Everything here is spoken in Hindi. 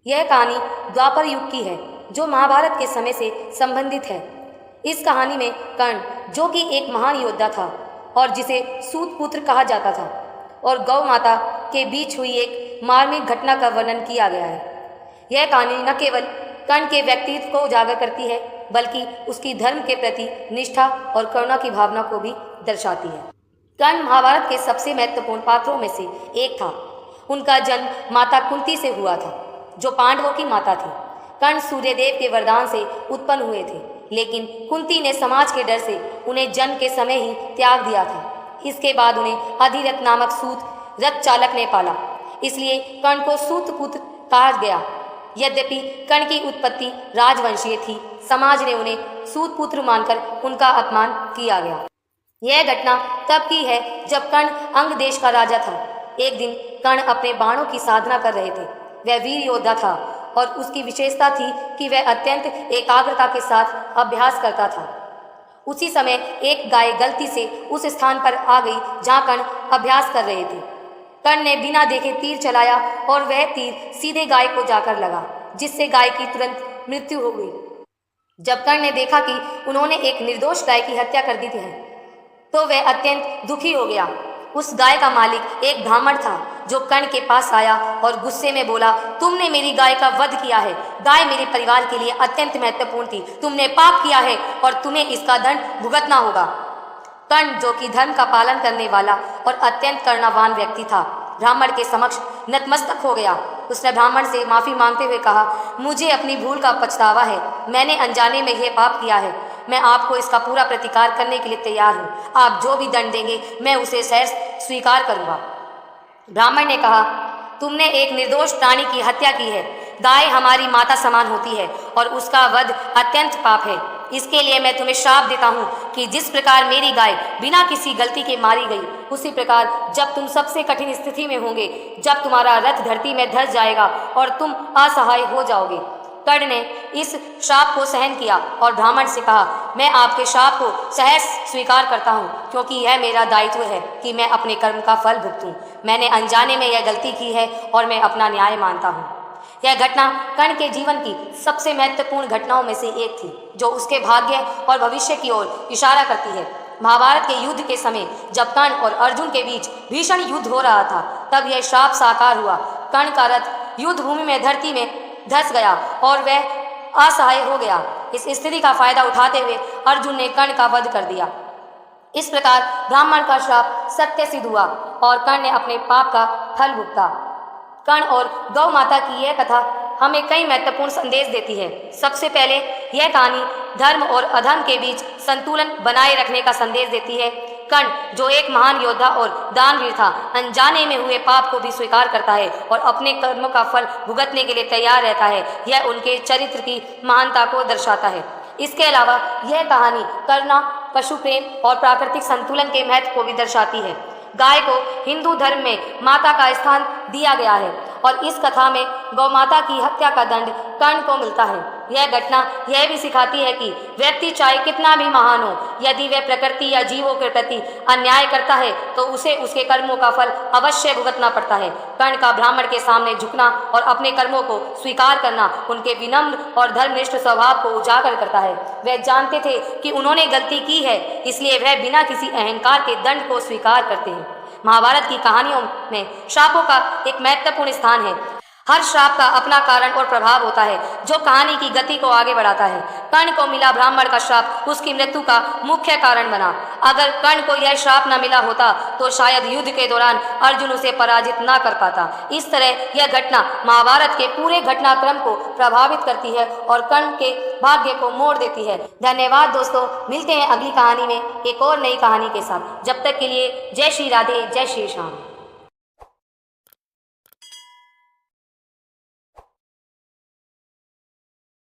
यह कहानी द्वापर युग की है जो महाभारत के समय से संबंधित है। इस कहानी में कर्ण, जो कि एक महान योद्धा था और जिसे सूत पुत्र कहा जाता था, और गौ माता के बीच हुई एक मार्मिक घटना का वर्णन किया गया है। यह कहानी न केवल कर्ण के व्यक्तित्व को उजागर करती है बल्कि उसकी धर्म के प्रति निष्ठा और करुणा की भावना को भी दर्शाती है। कर्ण महाभारत के सबसे महत्वपूर्ण पात्रों में से एक था। उनका जन्म माता कुंती से हुआ था, जो पांडवों की माता थी। कर्ण सूर्यदेव के वरदान से उत्पन्न हुए थे, लेकिन कुंती ने समाज के डर से उन्हें जन्म के समय ही त्याग दिया था। इसके बाद उन्हें अधिरथ नामक सूत रथ चालक ने पाला, इसलिए कर्ण को सूत पुत्र कहा गया। यद्यपि कर्ण की उत्पत्ति राजवंशीय थी, समाज ने उन्हें सूत पुत्र मानकर उनका अपमान किया गया। यह घटना तब की है जब कर्ण अंग देश का राजा था। एक दिन कर्ण अपने बाणों की साधना कर रहे थे। वह वीर योद्धा था और उसकी विशेषता थी कि वह अत्यंत एकाग्रता के साथ अभ्यास करता था। उसी समय एक गाय गलती से उस स्थान पर आ गई जहां कर्ण अभ्यास कर रहे थे। कर्ण ने बिना देखे तीर चलाया और वह तीर सीधे गाय को जाकर लगा, जिससे गाय की तुरंत मृत्यु हो गई। जब कर्ण ने देखा कि उन्होंने एक निर्दोष गाय की हत्या कर दी थी, तो वह अत्यंत दुखी हो गया। उस गाय का मालिक एक ब्राह्मण था जो कर्ण के पास आया और गुस्से में बोला, तुमने मेरी गाय का वध किया है। गाय मेरे परिवार के लिए अत्यंत महत्वपूर्ण थी। तुमने पाप किया है और तुम्हें इसका दंड भुगतना होगा। कर्ण, जो कि धर्म का पालन करने वाला और अत्यंत करुणावान व्यक्ति था, ब्राह्मण के समक्ष नतमस्तक हो गया। उसने ब्राह्मण से माफी मांगते हुए कहा, मुझे अपनी भूल का पछतावा है। मैंने अनजाने में यह पाप किया है। मैं आपको इसका पूरा प्रतिकार करने के लिए तैयार हूँ। आप जो भी दंड देंगे मैं उसे सहर्ष स्वीकार करूँगा। ब्राह्मण ने कहा, तुमने एक निर्दोष प्राणी की हत्या की है। गाय हमारी माता समान होती है और उसका वध अत्यंत पाप है। इसके लिए मैं तुम्हें श्राप देता हूँ कि जिस प्रकार मेरी गाय बिना किसी गलती के मारी गई, उसी प्रकार जब तुम सबसे कठिन स्थिति में होंगे, जब तुम्हारा रथ धरती में धंस जाएगा और तुम असहाय हो जाओगे। कर्ण ने इस श्राप को सहन किया और ब्राह्मण से कहा, मैं आपके श्राप को सहर्ष स्वीकार करता हूँ, क्योंकि यह मेरा दायित्व है कि मैं अपने कर्म का फल भुगतूं। मैंने अनजाने में यह गलती की है और मैं अपना न्याय मानता हूँ। यह घटना कर्ण के जीवन की सबसे महत्वपूर्ण घटनाओं में से एक थी, जो उसके भाग्य और भविष्य की ओर इशारा करती है। महाभारत के युद्ध के समय जब कर्ण और अर्जुन के बीच भीषण युद्ध हो रहा था, तब यह श्राप साकार हुआ। कर्ण का रथ युद्ध भूमि में धरती में धंस गया और वह असहाय हो गया। इस स्थिति का फायदा उठाते हुए अर्जुन ने कर्ण का वध कर दिया। इस प्रकार ब्राह्मण का श्राप सत्य सिद्ध हुआ और कर्ण ने अपने पाप का फल भुगता। कर्ण और गौ माता की यह कथा हमें कई महत्वपूर्ण संदेश देती है। सबसे पहले यह कहानी धर्म और अधर्म के बीच संतुलन बनाए रखने का संदेश देती है। कर्ण, जो एक महान योद्धा और दानवीर था, अनजाने में हुए पाप को भी स्वीकार करता है और अपने कर्मों का फल भुगतने के लिए तैयार रहता है। यह उनके चरित्र की महानता को दर्शाता है। इसके अलावा यह कहानी करुणा, पशु प्रेम और प्राकृतिक संतुलन के महत्व को भी दर्शाती है। गाय को हिंदू धर्म में माता का स्थान दिया गया है और इस कथा में गौ माता की हत्या का दंड कर्ण को मिलता है। यह घटना यह भी सिखाती है कि व्यक्ति चाहे कितना भी महान हो, यदि वह प्रकृति या जीवों के प्रति अन्याय करता है तो उसे उसके कर्मों का फल अवश्य भुगतना पड़ता है। कर्ण का ब्राह्मण के सामने झुकना और अपने कर्मों को स्वीकार करना उनके विनम्र और धर्मनिष्ठ स्वभाव को उजागर करता है। वह जानते थे कि उन्होंने गलती की है, इसलिए वह बिना किसी अहंकार के दंड को स्वीकार करते हैं। महाभारत की कहानियों में श्रापों का एक महत्वपूर्ण स्थान है। हर श्राप का अपना कारण और प्रभाव होता है, जो कहानी की गति को आगे बढ़ाता है। कर्ण को मिला ब्राह्मण का श्राप उसकी मृत्यु का मुख्य कारण बना। अगर कर्ण को यह श्राप न मिला होता तो शायद युद्ध के दौरान अर्जुन उसे पराजित न कर पाता। इस तरह यह घटना महाभारत के पूरे घटनाक्रम को प्रभावित करती है और कर्ण के भाग्य को मोड़ देती है। धन्यवाद दोस्तों, मिलते हैं अगली कहानी में एक और नई कहानी के साथ। जब तक के लिए जय श्री राधे, जय श्री श्याम।